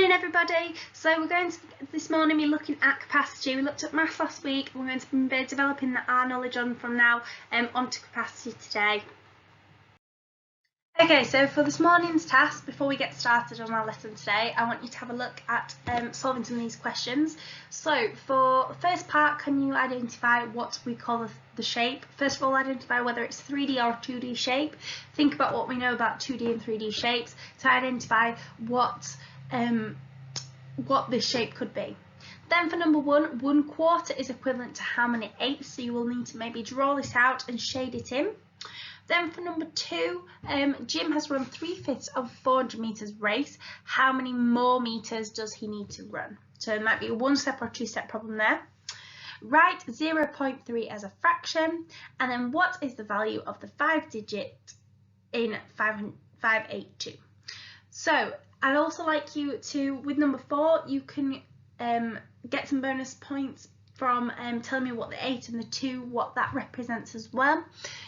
Morning everybody. So we're going to this morning be looking at capacity. We looked at maths last week and we're going to be developing our knowledge on from now onto capacity today. Okay, so for this morning's task, before we get started on our lesson today, I want you to have a look at solving some of these questions. So for the first part, can you identify what we call the shape? First of all, identify whether it's 3D or a 2D shape. Think about what we know about 2D and 3D shapes to identify what this shape could be. Then for number 1, 1/4 is equivalent to how many eighths, so you will need to maybe draw this out and shade it in. Then for number 2, Jim has run 3/5 of 400 metres race. How many more metres does he need to run? So it might be a 1-step or 2-step problem there. Write 0.3 as a fraction, and then what is the value of the 5-digit in 582? So I'd also like you to, with number 4, you can get some bonus points from telling me what the 8 and the 2, what that represents as well.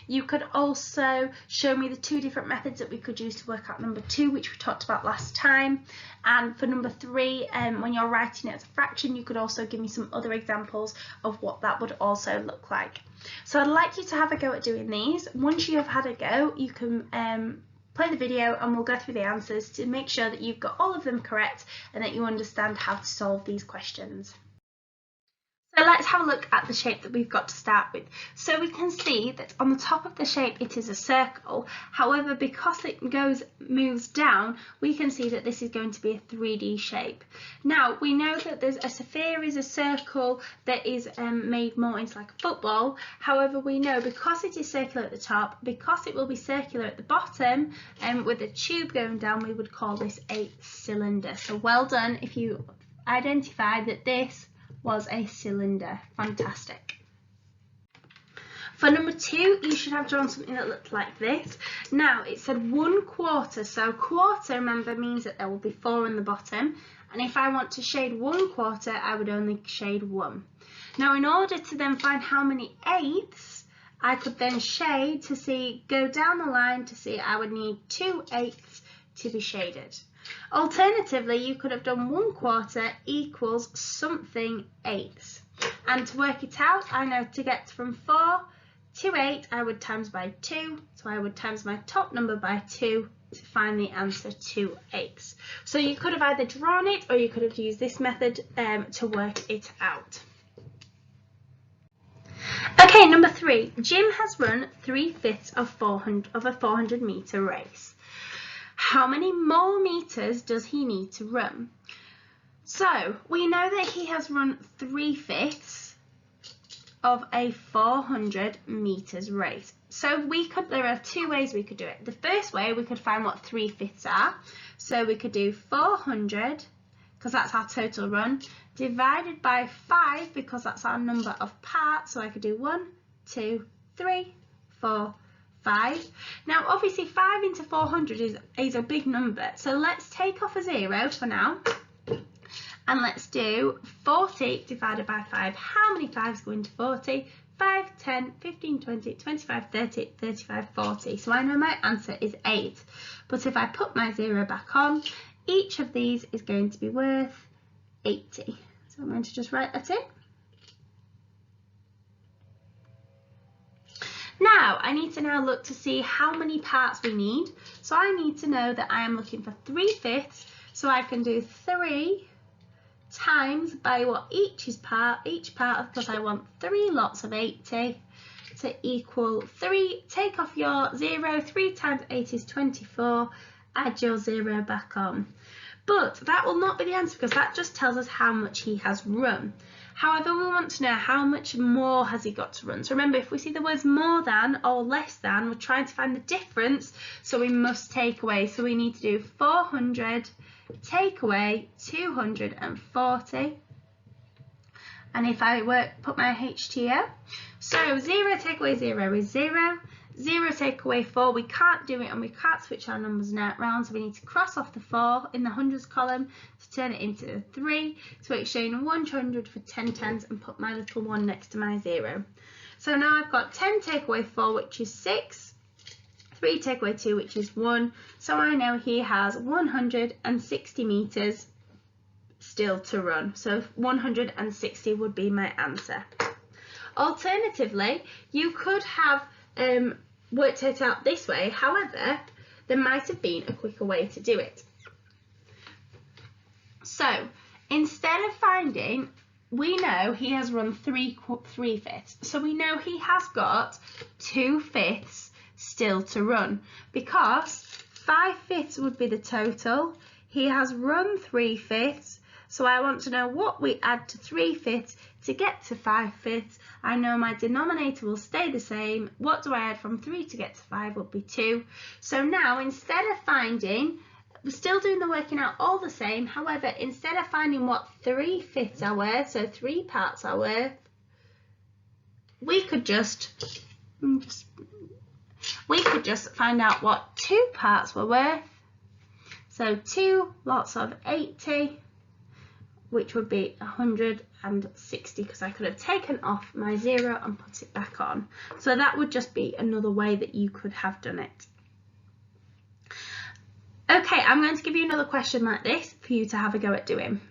You could also show me the 2 different methods that we could use to work out number 2, which we talked about last time. And for number 3, when you're writing it as a fraction, you could also give me some other examples of what that would also look like. So I'd like you to have a go at doing these. Once you have had a go, you can play the video and we'll go through the answers to make sure that you've got all of them correct and that you understand how to solve these questions. So let's have a look at the shape that we've got to start with. So we can see that on the top of the shape it is a circle. However, because it moves down, we can see that this is going to be a 3D shape. Now we know that a sphere is a circle that is made more into like a football. However, we know because it is circular at the top, because it will be circular at the bottom, with a tube going down, we would call this a cylinder. So well done if you identified that this was a cylinder. Fantastic. For number 2, you should have drawn something that looked like this. Now it said 1/4, so quarter, remember, means that there will be 4 on the bottom, and if I want to shade 1/4, I would only shade 1. Now in order to then find how many eighths, I could then shade to see, go down the line to see I would need 2 eighths to be shaded. Alternatively, you could have done 1/4 equals something eighths. And to work it out, I know to get from 4 to 8, I would times by 2. So I would times my top number by 2 to find the answer 2 eighths. So you could have either drawn it or you could have used this method to work it out. Okay, number 3. Jim has run 3/5 of a 400 metre race. How many more meters does he need to run? So we know that he has run 3/5 of a 400 meters race. So there are 2 ways we could do it. The first way, we could find what 3/5 are. So we could do 400, because that's our total run, divided by 5, because that's our number of parts. So I could do 1, 2, 3, 4, 5. Now obviously 5 into 400 is a big number, so let's take off a 0 for now and let's do 40 divided by 5. How many 5s go into 40? 5, 10, 15, 20, 25, 30, 35, 40. So I know my answer is 8. But if I put my 0 back on, each of these is going to be worth 80. So I'm going to just write that in. Now, I need to now look to see how many parts we need. So I need to know that I am looking for 3/5, so I can do 3 times by what each part, because I want 3 lots of 80 to equal 3. Take off your 0, 3 times 8 is 24, add your 0 back on. But that will not be the answer because that just tells us how much he has run. However, we want to know how much more has he got to run. So remember, if we see the words more than or less than, we're trying to find the difference, so we must take away. So we need to do 400 take away 240. And if I put my HTO, so 0 take away 0 is 0. 0 take away 4, we can't do it and we can't switch our numbers around, so we need to cross off the 4 in the hundreds column to turn it into a 3. So exchange 100 for 10 tens and put my little 1 next to my 0. So now I've got 10 take away 4, which is 6, 3 take away 2, which is 1. So I know he has 160 metres still to run. So 160 would be my answer. Alternatively, you could have worked it out this way. However, there might have been a quicker way to do it. So instead of finding, we know he has run 3/5. So we know he has got 2/5 still to run, because 5/5 would be the total. He has run 3/5. So I want to know what we add to 3/5 to get to 5/5. I know my denominator will stay the same. What do I add from 3 to get to 5 would be 2. So now instead of finding, we're still doing the working out all the same. However, instead of finding what 3/5 are worth, so 3 parts are worth, we could just find out what 2 parts were worth. So 2 lots of 80, which would be 160, because I could have taken off my 0 and put it back on. So that would just be another way that you could have done it. Okay, I'm going to give you another question like this for you to have a go at doing.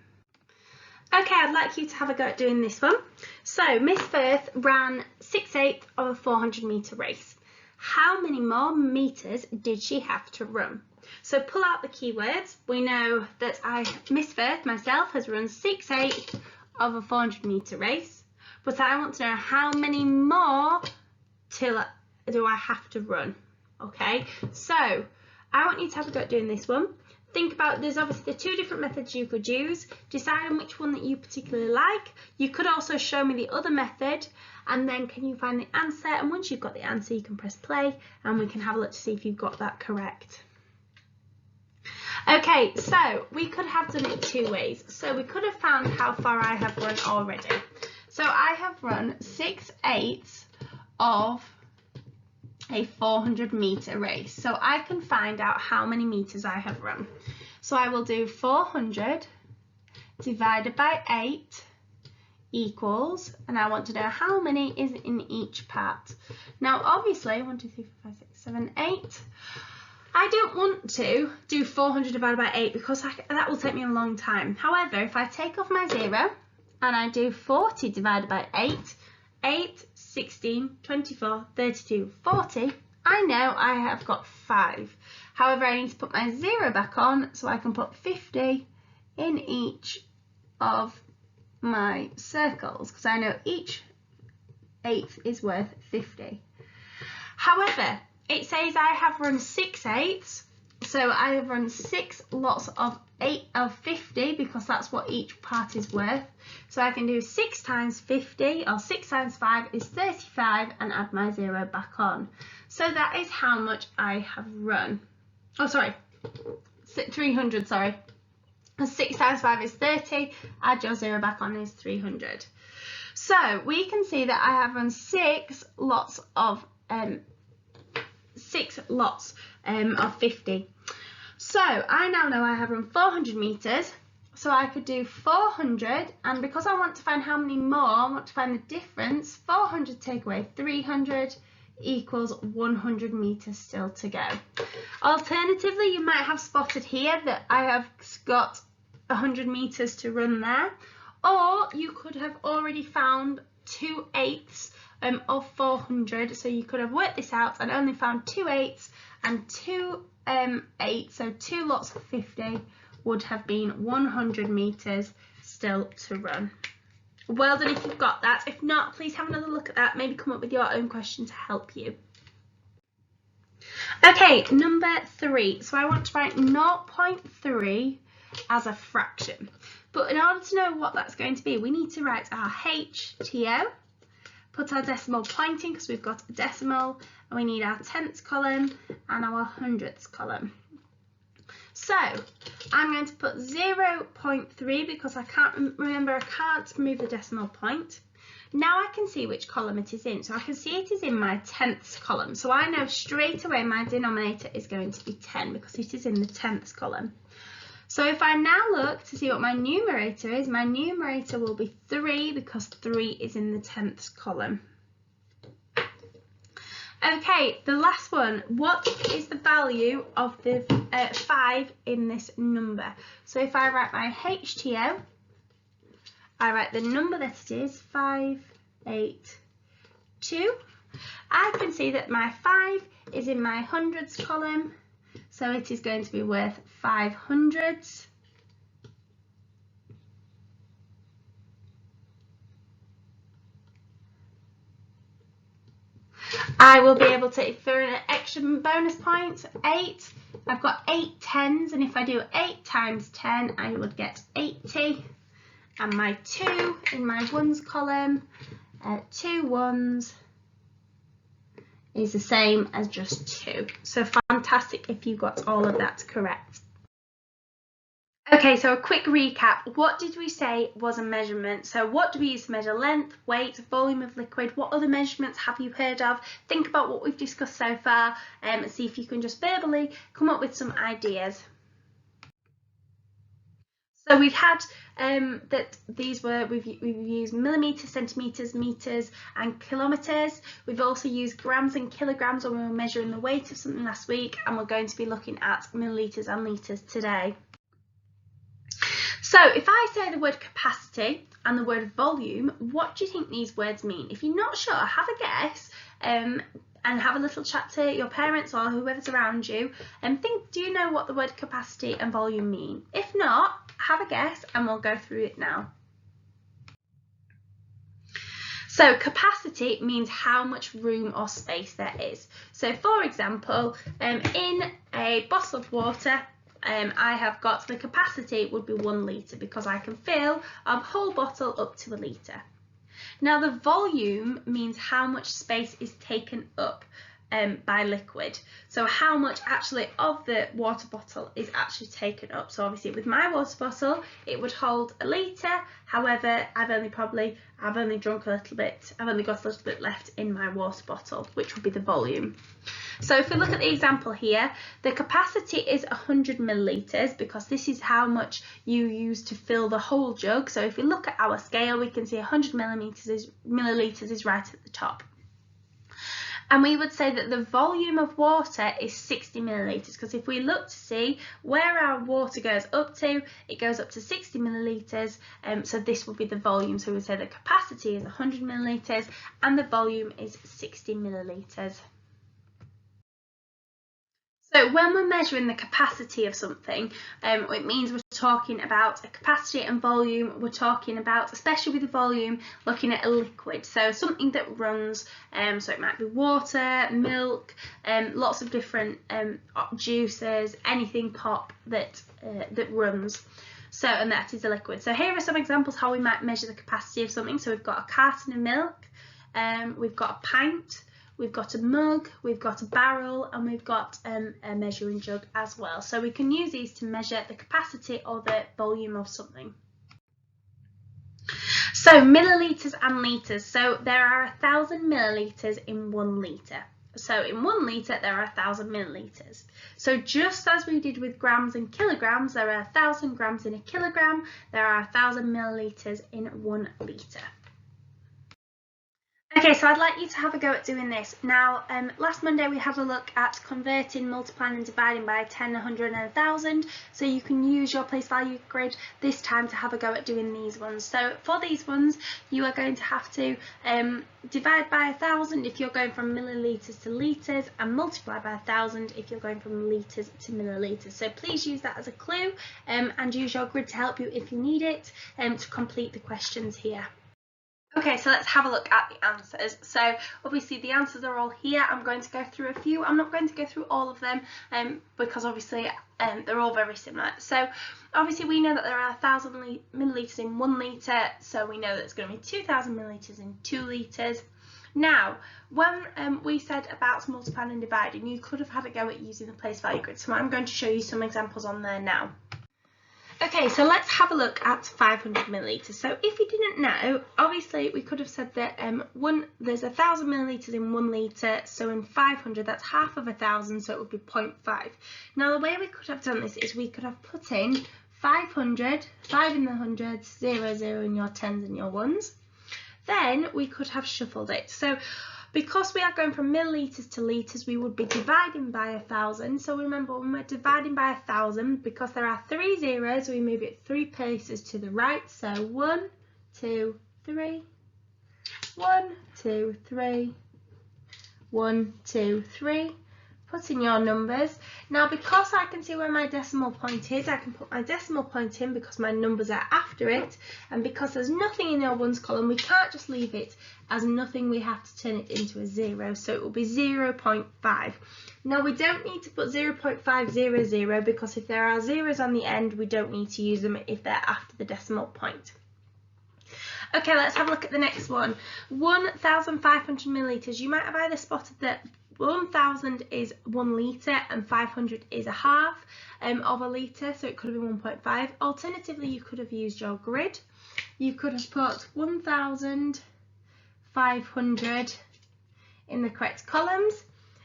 Okay, I'd like you to have a go at doing this one. So Miss Firth ran 6/8 of a 400 metre race. How many more metres did she have to run? So pull out the keywords. We know that Miss Firth, myself, has run 6/8 of a 400 metre race, but I want to know how many more do I have to run. Okay, so I want you to have a go at doing this one. Think about, there's obviously the 2 different methods you could use. Decide on which one that you particularly like. You could also show me the other method, and then can you find the answer? And once you've got the answer, you can press play and we can have a look to see if you've got that correct. Okay, so we could have done it 2 ways. So we could have found how far I have run already. So I have run 6/8 of a 400 metre race. So I can find out how many metres I have run. So I will do 400 divided by 8 equals, and I want to know how many is in each part. Now obviously 1, 2, 3, 4, 5, 6, 7, 8. I don't want to do 400 divided by 8 because that will take me a long time. However, if I take off my 0 and I do 40 divided by 8, 8, 16, 24, 32, 40, I know I have got 5. However, I need to put my 0 back on so I can put 50 in each of my circles, because I know each 8th is worth 50. However, it says I have run 6/8, so I have run 6 lots of 50, because that's what each part is worth. So I can do 6 times 50, or 6 times 5 is 35, and add my 0 back on. So that is how much I have run. Oh, sorry, 300, sorry. 6 times 5 is 30, add your 0 back on is 300. So we can see that I have run 6 lots of 50. So I now know I have run 400 metres, so I could do 400, and because I want to find how many more, I want to find the difference. 400 take away 300 equals 100 metres still to go. Alternatively, you might have spotted here that I have got 100 metres to run there, or you could have already found 2/8 of 400, so you could have worked this out and only found 2/8 and 2/8, so 2 lots of 50 would have been 100 metres still to run. Well done if you've got that. If not, please have another look at that, maybe come up with your own question to help you. Okay, number 3. So I want to write 0.3 as a fraction, but in order to know what that's going to be, we need to write our HTO, put our decimal point in because we've got a decimal, and we need our tenths column and our hundredths column. So I'm going to put 0.3 because I can't move the decimal point. Now I can see which column it is in. So I can see it is in my tenths column. So I know straight away my denominator is going to be 10 because it is in the tenths column. So if I now look to see what my numerator is, my numerator will be 3 because 3 is in the tenths column. Okay, the last one. What is the value of the 5 in this number? So if I write my HTO, I write the number that it is, 582. I can see that my 5 is in my hundreds column, so it is going to be worth 5 hundreds. I will be able to, for an extra bonus point, 8, I've got 8 tens, and if I do 8 times 10, I would get 80. And my 2 in my ones column, 2 ones is the same as just 2. So fantastic if you got all of that correct. Okay, so a quick recap. What did we say was a measurement? So what do we use to measure length, weight, volume of liquid? What other measurements have you heard of? Think about what we've discussed so far and see if you can just verbally come up with some ideas. So we've had that these were, we've used millimeters, centimeters, meters and kilometers. We've also used grams and kilograms when we were measuring the weight of something last week, and we're going to be looking at milliliters and liters today. So if I say the word capacity and the word volume, what do you think these words mean? If you're not sure, have a guess and have a little chat to your parents or whoever's around you and think, do you know what the word capacity and volume mean? If not, have a guess and we'll go through it now. So capacity means how much room or space there is. So for example, in a bottle of water, I have got the capacity would be 1 litre because I can fill a whole bottle up to a litre. Now the volume means how much space is taken up by liquid. So how much actually of the water bottle is actually taken up. So obviously with my water bottle it would hold a litre, however I've only drunk a little bit, I've only got a little bit left in my water bottle, which would be the volume. So if we look at the example here, the capacity is 100 milliliters because this is how much you use to fill the whole jug. So if we look at our scale, we can see 100 milliliters is right at the top. And we would say that the volume of water is 60 milliliters because if we look to see where our water goes up to, it goes up to 60 milliliters. So this would be the volume. So we would say the capacity is 100 milliliters and the volume is 60 milliliters. So when we're measuring the capacity of something, it means we're talking about a capacity and volume. We're talking about, especially with the volume, looking at a liquid. So something that runs, so it might be water, milk, lots of different juices, anything pop that runs. So, and that is a liquid. So here are some examples how we might measure the capacity of something. So we've got a carton of milk, we've got a pint, we've got a mug, we've got a barrel, and we've got a measuring jug as well. So we can use these to measure the capacity or the volume of something. So milliliters and litres. So there are 1,000 milliliters in 1 litre. So in 1 litre there are 1,000 milliliters. So just as we did with grams and kilograms, there are 1,000 grams in a kilogram, there are 1,000 milliliters in 1 litre. Okay, so I'd like you to have a go at doing this. Now, last Monday we had a look at converting, multiplying and dividing by 10, 100 and 1,000. So you can use your place value grid this time to have a go at doing these ones. So for these ones, you are going to have to divide by 1,000 if you're going from milliliters to litres, and multiply by 1,000 if you're going from litres to milliliters. So please use that as a clue and use your grid to help you if you need it to complete the questions here. Okay, so let's have a look at the answers. So obviously the answers are all here. I'm going to go through a few. I'm not going to go through all of them because obviously they're all very similar. So obviously we know that there are 1,000 milliliters in 1 litre, so we know that it's going to be 2,000 milliliters in 2 litres. Now, when we said about multiplying and dividing, you could have had a go at using the place value grid. So I'm going to show you some examples on there now. Okay, so let's have a look at 500 milliliters. So if you didn't know, obviously we could have said that there's 1,000 milliliters in 1 litre, so in 500 that's half of 1,000, so it would be 0.5. Now the way we could have done this is we could have put in 500, 5 in the hundreds, 0, 0 in your tens and your ones. Then we could have shuffled it. So because we are going from milliliters to litres, we would be dividing by 1,000. So remember, when we're dividing by 1,000, because there are 3 zeros, we move it 3 places to the right. So 1, 2, 3. 1, 2, 3. 1, 2, 3. Put in your numbers. Now, because I can see where my decimal point is, I can put my decimal point in because my numbers are after it, and because there's nothing in our ones column, we can't just leave it as nothing, we have to turn it into a 0, so it will be 0.5. Now, we don't need to put 0.500 because if there are zeros on the end, we don't need to use them if they're after the decimal point. Okay, let's have a look at the next one. 1,500 milliliters. You might have either spotted that 1,000 is 1 litre and 500 is a half of a litre, so it could have been 1.5. Alternatively, you could have used your grid. You could have put 1,500 in the correct columns.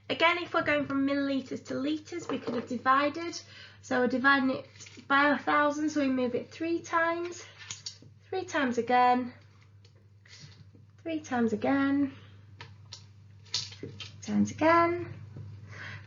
Again, if we're going from millilitres to litres, we could have divided. So we're dividing it by 1,000, so we move it 3 times. 3 times again, 3 times again, 3 times again.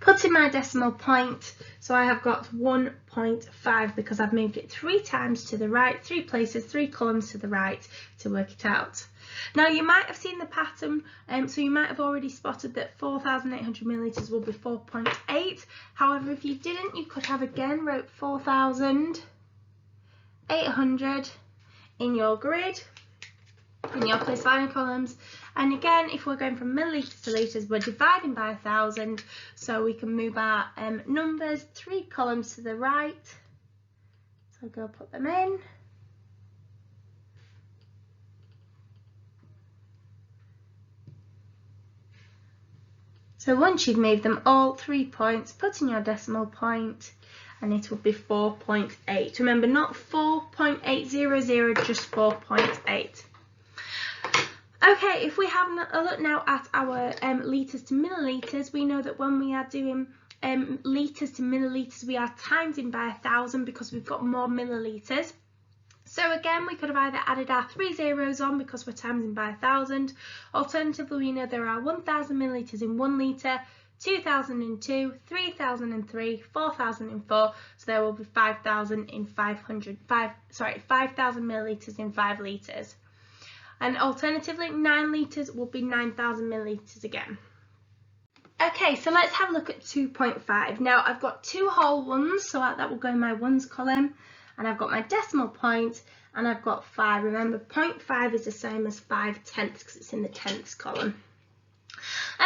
Put in my decimal point, so I have got 1.5 because I've moved it 3 times to the right, 3 places, 3 columns to the right to work it out. Now, you might have seen the pattern, so you might have already spotted that 4,800 millilitres will be 4.8. However, if you didn't, you could have again wrote 4,800 in your grid, in your place line columns. And again, if we're going from millilitres to litres, we're dividing by 1,000, so we can move our numbers 3 columns to the right. So I'll go put them in. So once you've moved them all 3 points, put in your decimal point, and it will be 4.8. Remember, not 4.800, just 4.8. Okay, if we have a look now at our litres to millilitres, we know that when we are doing litres to millilitres, we are timesing by 1,000 because we've got more millilitres. So again, we could have either added our 3 zeros on because we're timesing by 1,000. Alternatively, we know there are 1,000 millilitres in 1 litre, 2,002, 3,003, 4,004, so there will be 5,000 in 500 millilitres in 5 litres. And alternatively, 9 litres will be 9,000 millilitres again. Okay, so let's have a look at 2.5. Now, I've got 2 whole ones, so that will go in my ones column, and I've got my decimal point, and I've got 5. Remember, 0.5 is the same as 5/10 because it's in the tenths column.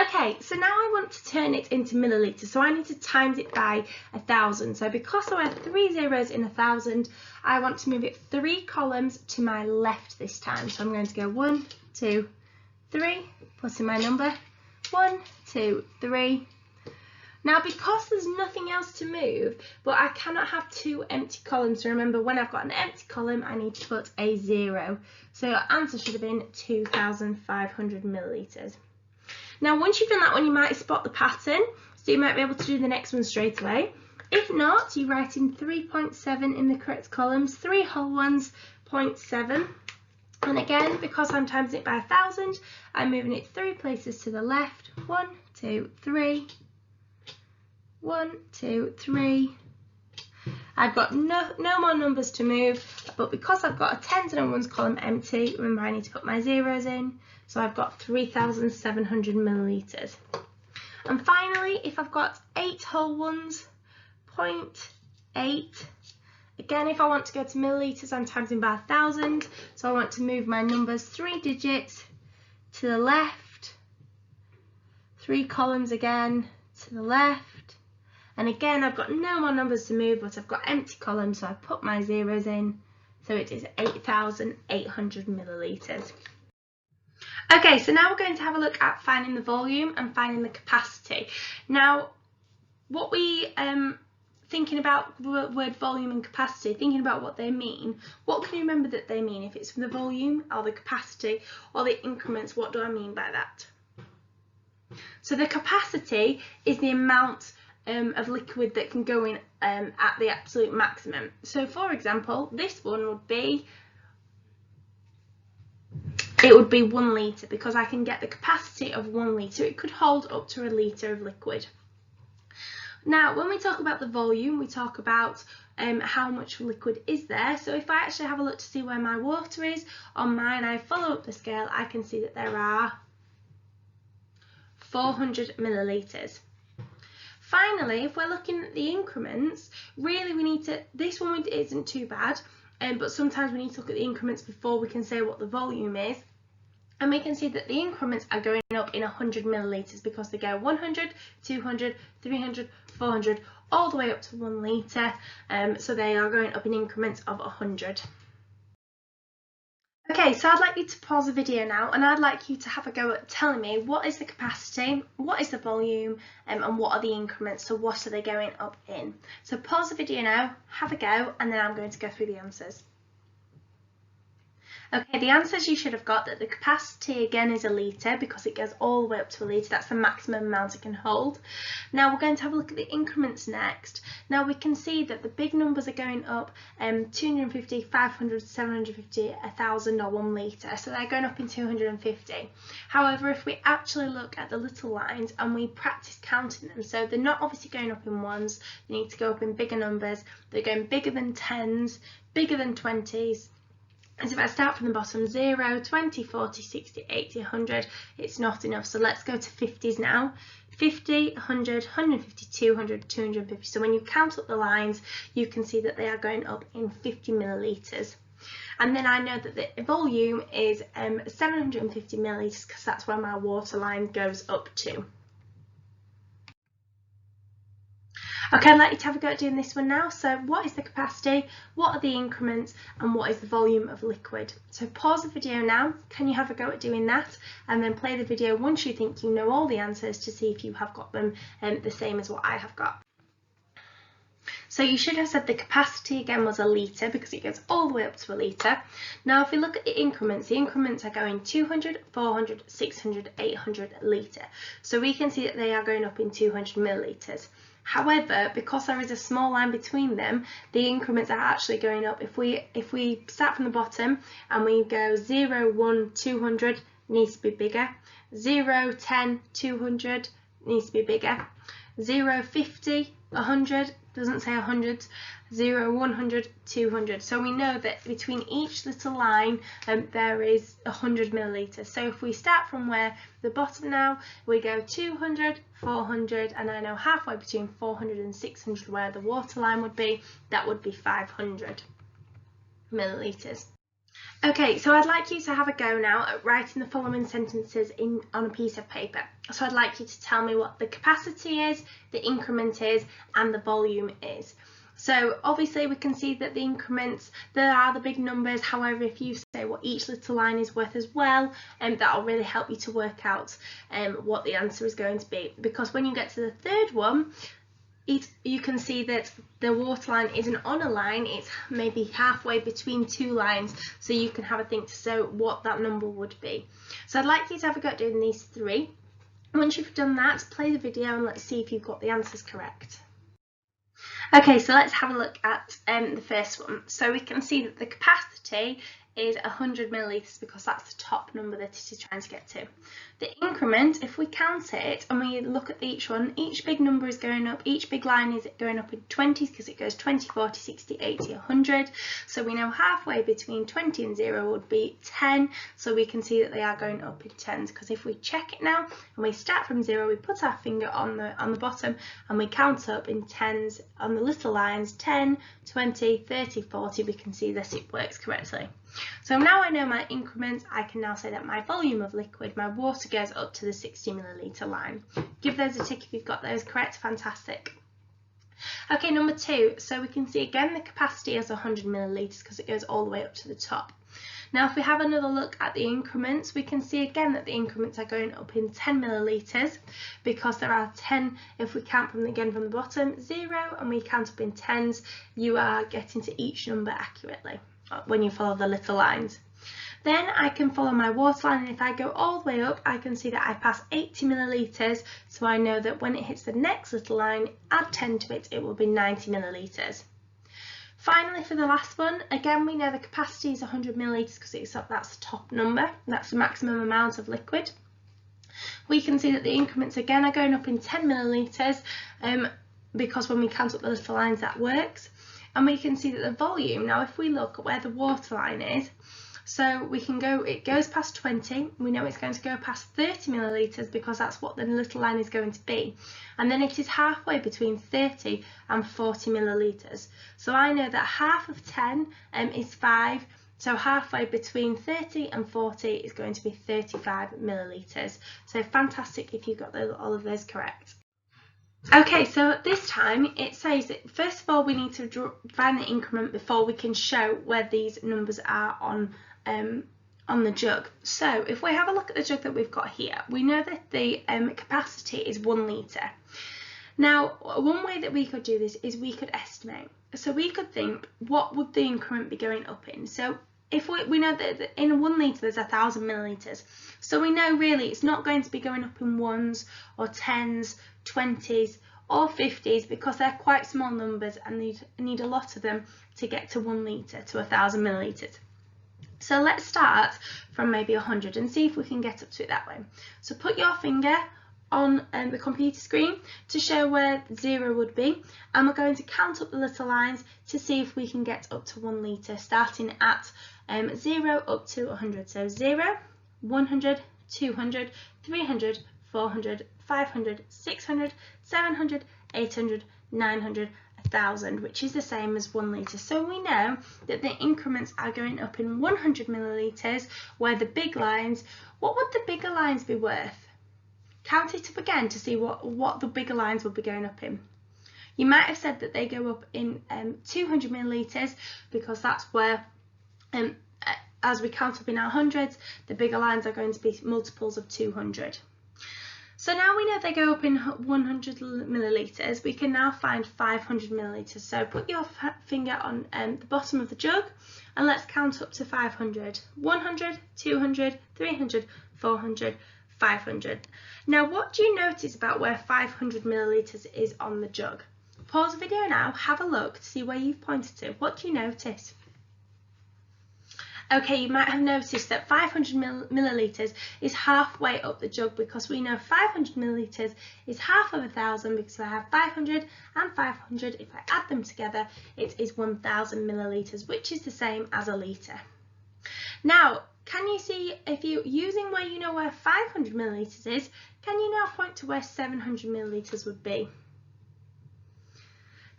Okay, so now I want to turn it into millilitres, so I need to times it by 1,000. So because I have 3 zeros in 1,000, I want to move it 3 columns to my left this time. So I'm going to go 1, 2, 3, put in my number, 1, 2, 3. Now, because there's nothing else to move, but I cannot have 2 empty columns. So remember, when I've got an empty column, I need to put a 0. So your answer should have been 2,500 millilitres. Now, once you've done that one, you might spot the pattern, so you might be able to do the next one straight away. If not, you write in 3.7 in the correct columns, 3 whole ones, 0.7. And again, because I'm timesing it by 1,000, I'm moving it 3 places to the left. 1, 2, 3. 1, 2, 3. I've got no more numbers to move, but because I've got a tens and a ones column empty, remember I need to put my zeros in, so I've got 3,700 millilitres. And finally, if I've got 8 whole ones, 0.8. Again, if I want to go to millilitres, I'm timesing by 1,000, so I want to move my numbers 3 digits to the left, 3 columns again to the left. And again, I've got no more numbers to move, but I've got empty columns, so I put my zeros in. So it is 8,800 millilitres. Okay, so now we're going to have a look at finding the volume and finding the capacity. Now, what we thinking about the word volume and capacity, thinking about what they mean, what can you remember that they mean? If it's from the volume or the capacity or the increments, what do I mean by that? So the capacity is the amount of liquid that can go in at the absolute maximum. So for example, this one would be, it would be 1 litre because I can get the capacity of 1 litre. It could hold up to a litre of liquid. Now, when we talk about the volume, we talk about how much liquid is there. So if I actually have a look to see where my water is on mine, I follow up the scale, I can see that there are 400 millilitres. Finally, if we're looking at the increments, really we need to, this one isn't too bad, but sometimes we need to look at the increments before we can say what the volume is. And we can see that the increments are going up in 100 millilitres because they go 100, 200, 300, 400, all the way up to 1 litre. So they are going up in increments of 100. Okay, so I'd like you to pause the video now and I'd like you to have a go at telling me what is the capacity, what is the volume, and what are the increments, so what are they going up in. So pause the video now, have a go, and then I'm going to go through the answers. Okay, the answers you should have got that the capacity again is a litre because it goes all the way up to a litre. That's the maximum amount it can hold. Now we're going to have a look at the increments next. Now we can see that the big numbers are going up 250, 500, 750, 1000 or 1 litre. So they're going up in 250. However, if we actually look at the little lines and we practice counting them, so they're not obviously going up in ones, they need to go up in bigger numbers. They're going bigger than 10s, bigger than 20s. As if I start from the bottom, 0, 20, 40, 60, 80, 100, it's not enough. So let's go to 50s now. 50, 100, 150, 200, 250. So when you count up the lines, you can see that they are going up in 50 millilitres. And then I know that the volume is 750 millilitres because that's where my water line goes up to. Okay, I'd like you to have a go at doing this one now. So what is the capacity, what are the increments, and what is the volume of liquid? So pause the video now, can you have a go at doing that, and then play the video once you think you know all the answers to see if you have got them the same as what I have got. So you should have said the capacity again was a litre because it goes all the way up to a litre. Now if we look at the increments are going 200, 400, 600, 800 litre. So we can see that they are going up in 200 millilitres. However, because there is a small line between them, the increments are actually going up. If we start from the bottom and we go 0, 1, 200, needs to be bigger. 0, 10, 200 needs to be bigger. 0, 50, 100, doesn't say 100. 0, 100, 200. So we know that between each little line there is 100 millilitres. So if we start from where the bottom now, we go 200, 400, and I know halfway between 400 and 600 where the water line would be, that would be 500 millilitres. Okay, so I'd like you to have a go now at writing the following sentences on a piece of paper. So I'd like you to tell me what the capacity is, the increment is, and the volume is. So obviously we can see that the increments, there are the big numbers. However, if you say what each little line is worth as well, that'll really help you to work out what the answer is going to be. Because when you get to the third one, you can see that the water line isn't on a line, it's maybe halfway between two lines, so you can have a think to so what that number would be. So I'd like you to have a go at doing these three. Once you've done that, play the video and let's see if you've got the answers correct. Okay, so let's have a look at the first one. So we can see that the capacity is 100 millilitres because that's the top number that it is trying to get to. The increment, if we count it and we look at each one, each big number is going up, each big line is going up in 20s because it goes 20, 40, 60, 80, 100. So we know halfway between 20 and 0 would be 10. So we can see that they are going up in 10s because if we check it now and we start from 0, we put our finger on the bottom and we count up in 10s on the little lines, 10, 20, 30, 40, we can see that it works correctly. So now I know my increments, I can now say that my volume of liquid, my water, goes up to the 60 millilitre line. Give those a tick if you've got those correct, fantastic. Okay, number 2, so we can see again the capacity is 100 millilitres because it goes all the way up to the top. Now if we have another look at the increments, we can see again that the increments are going up in 10 millilitres because there are 10, if we count from again from the bottom, 0, and we count up in 10s, you are getting to each number accurately when you follow the little lines. Then I can follow my water line, and if I go all the way up, I can see that I pass 80 millilitres, so I know that when it hits the next little line, add 10 to it, it will be 90 millilitres. Finally, for the last one, again we know the capacity is 100 millilitres because that's the top number, that's the maximum amount of liquid. We can see that the increments again are going up in 10 millilitres because when we count up the little lines that works. and we can see that the volume, now if we look at where the water line is, so we can go, it goes past 20, we know it's going to go past 30 millilitres because that's what the little line is going to be, and then it is halfway between 30 and 40 millilitres. So I know that half of 10 is 5, so halfway between 30 and 40 is going to be 35 millilitres. So fantastic if you got all of those correct. Okay, so this time it says that first of all we need to find the increment before we can show where these numbers are on the jug. So if we have a look at the jug that we've got here, we know that the capacity is 1 litre. Now, one way that we could do this is we could estimate. So we could think, what would the increment be going up in? So if we know that in 1 litre there's 1,000 millilitres, so we know really it's not going to be going up in 1s or 10s, 20s or 50s because they're quite small numbers and need a lot of them to get to 1 litre, to 1,000 millilitres. So let's start from maybe 100 and see if we can get up to it that way. So put your finger on the computer screen to show where 0 would be, and we're going to count up the little lines to see if we can get up to 1 litre, starting at 0 up to 100. So 0, 100, 200, 300, 400, 500, 600, 700, 800, 900, 1,000, which is the same as 1 litre. So we know that the increments are going up in 100 millilitres, where the big lines, what would the bigger lines be worth? Count it up again to see what the bigger lines would be going up in. You might have said that they go up in 200 millilitres because that's where, as we count up in our hundreds, the bigger lines are going to be multiples of 200. So now we know they go up in 100 millilitres, we can now find 500 millilitres. So put your finger on the bottom of the jug and let's count up to 500. 100, 200, 300, 400, 500. Now what do you notice about where 500 millilitres is on the jug? Pause the video now, have a look to see where you've pointed to. What do you notice? Okay, you might have noticed that 500 millilitres is halfway up the jug because we know 500 millilitres is half of 1,000 because I have 500 and 500. If I add them together, it is 1,000 millilitres, which is the same as a litre. Now, can you see, if you're using where you know where 500 millilitres is, can you now point to where 700 millilitres would be?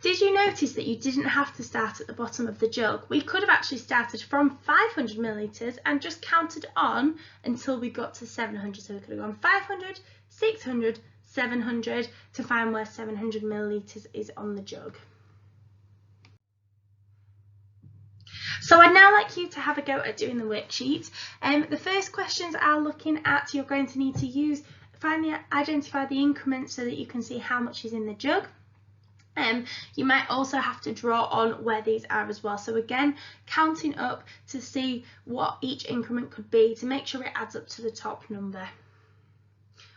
Did you notice that you didn't have to start at the bottom of the jug? We could have actually started from 500 millilitres and just counted on until we got to 700. So we could have gone 500, 600, 700 to find where 700 millilitres is on the jug. So I'd now like you to have a go at doing the worksheet. The first questions are looking at, you're going to need to identify the increment so that you can see how much is in the jug. You might also have to draw on where these are as well. So again, counting up to see what each increment could be to make sure it adds up to the top number.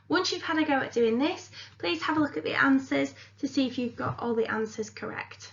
Once you've had a go at doing this, please have a look at the answers to see if you've got all the answers correct.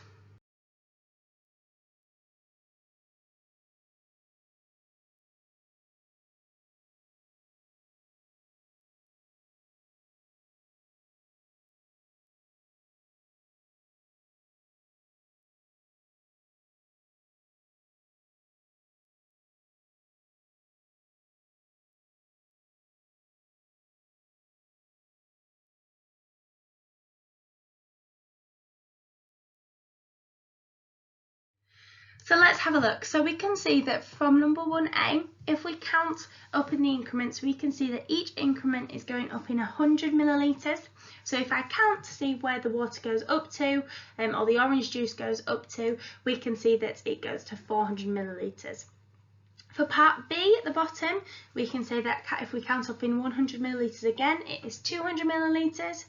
So let's have a look. So we can see that from number 1A, if we count up in the increments, we can see that each increment is going up in 100 millilitres. So if I count to see where the water goes up to, or the orange juice goes up to, we can see that it goes to 400 millilitres. For part B at the bottom, we can say that if we count up in 100 millilitres again, it is 200 millilitres.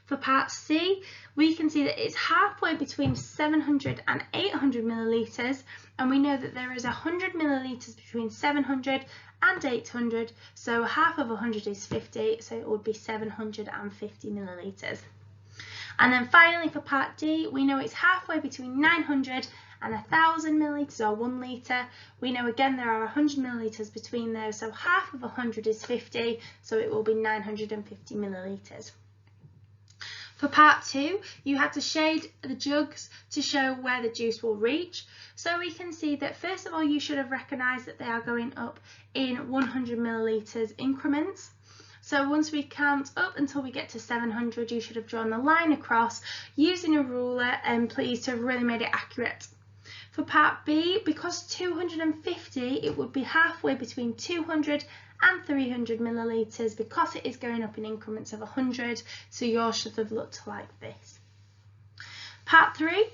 For part C, we can see that it's halfway between 700 and 800 millilitres, and we know that there is 100 millilitres between 700 and 800, so half of 100 is 50, so it would be 750 millilitres. And then finally for part D, we know it's halfway between 900 and 1,000 millilitres, or 1 litre. We know again there are 100 millilitres between those, so half of 100 is 50, so it will be 950 millilitres. For part 2, you had to shade the jugs to show where the juice will reach. So we can see that first of all, you should have recognised that they are going up in 100 millilitres increments. So once we count up until we get to 700, you should have drawn the line across using a ruler, and please to have really made it accurate. For part B, because 250, it would be halfway between 200 and 300 millilitres because it is going up in increments of 100, so yours should have looked like this. Part 3,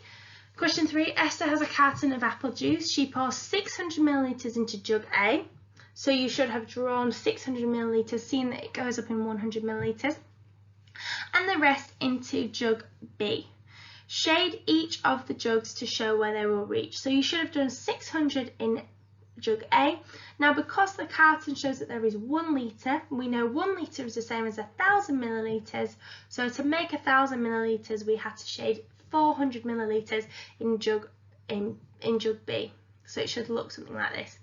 question 3, Esther has a carton of apple juice. She pours 600 millilitres into jug A, so you should have drawn 600 millilitres, seeing that it goes up in 100 millilitres, and the rest into jug B. Shade each of the jugs to show where they will reach. So you should have done 600 in jug A. Now, because the carton shows that there is 1 litre, we know 1 litre is the same as 1,000 millilitres. So to make 1,000 millilitres, we had to shade 400 millilitres in jug B. So it should look something like this.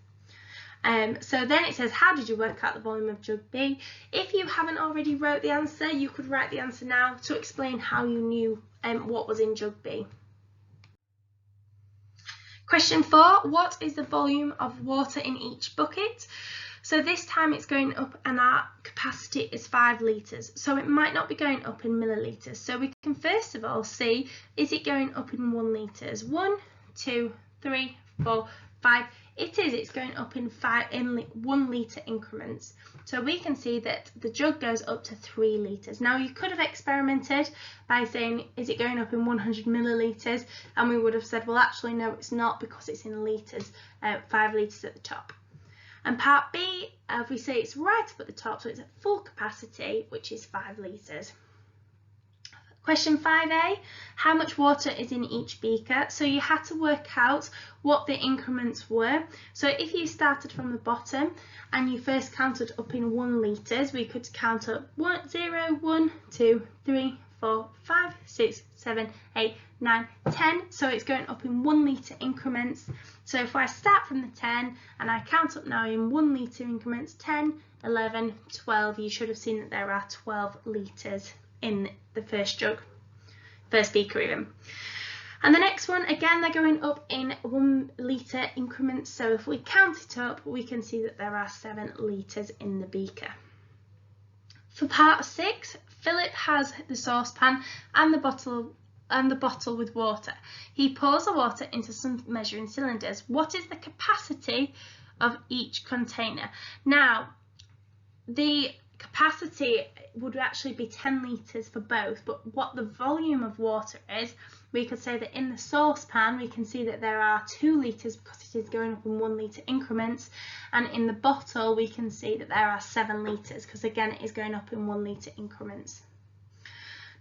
So then it says, how did you work out the volume of jug B? If you haven't already wrote the answer, you could write the answer now to explain how you knew what was in jug B. Question 4, what is the volume of water in each bucket? So this time it's going up and our capacity is 5 litres. So it might not be going up in millilitres. So we can first of all see, is it going up in 1 litres? 1, 2, 3, 4, 5. It is, it's going up in 1 litre increments. So we can see that the jug goes up to 3 litres. Now you could have experimented by saying, is it going up in 100 millilitres? And we would have said, well, actually, no, it's not because it's in litres, 5 litres at the top. And part B, we say it's right up at the top, so it's at full capacity, which is 5 litres. Question 5a, how much water is in each beaker? So you had to work out what the increments were. So if you started from the bottom and you first counted up in 1 litres, we could count up 0, 1, 2, 3, 4, 5, 6, 7, 8, 9, 10. So it's going up in 1 litre increments. So if I start from the 10 and I count up now in 1 litre increments, 10, 11, 12, you should have seen that there are 12 litres in the first beaker even. And the next one, again, they're going up in 1 litre increments. So if we count it up, we can see that there are 7 litres in the beaker. For part 6, Philip has the saucepan and the bottle with water. He pours the water into some measuring cylinders. What is the capacity of each container? Now, the capacity would actually be 10 litres for both, but what the volume of water is, we could say that in the saucepan we can see that there are 2 litres because it is going up in 1 litre increments, and in the bottle we can see that there are 7 litres because again it is going up in 1 litre increments.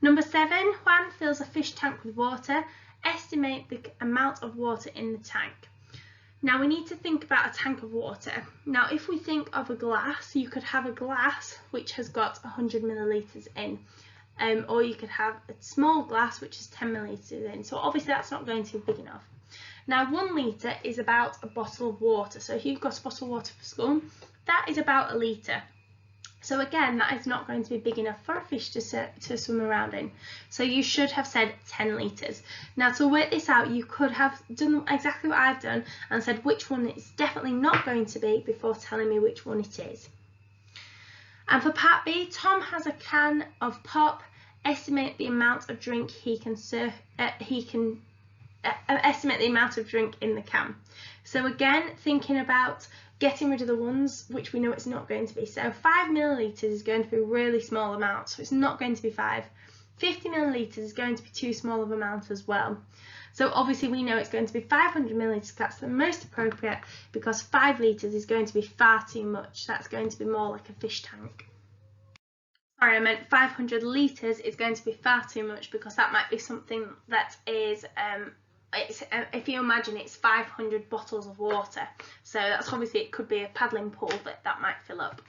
Number 7, Juan fills a fish tank with water. Estimate the amount of water in the tank. Now we need to think about a tank of water. Now if we think of a glass, you could have a glass which has got 100 millilitres in, or you could have a small glass which is 10 millilitres in. So obviously that's not going to be big enough. Now 1 litre is about a bottle of water. So if you've got a bottle of water for school, that is about a litre. So again, that is not going to be big enough for a fish to swim around in. So you should have said 10 litres. Now to work this out, you could have done exactly what I've done and said which one it's definitely not going to be before telling me which one it is. And for part B, Tom has a can of pop. Estimate the amount of drink estimate the amount of drink in the can. So again, thinking about getting rid of the ones which we know it's not going to be. So 5 millilitres is going to be a really small amount, so it's not going to be 5. 50 millilitres is going to be too small of an amount as well. So obviously we know it's going to be 500 millilitres, that's the most appropriate, because 5 litres is going to be far too much. That's going to be more like a fish tank. Sorry, I meant 500 litres is going to be far too much, because that might be something that is if you imagine it's 500 bottles of water, so that's obviously, it could be a paddling pool that might fill up.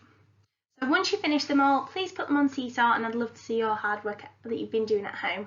So once you finish them all, please put them on Seesaw, and I'd love to see your hard work that you've been doing at home.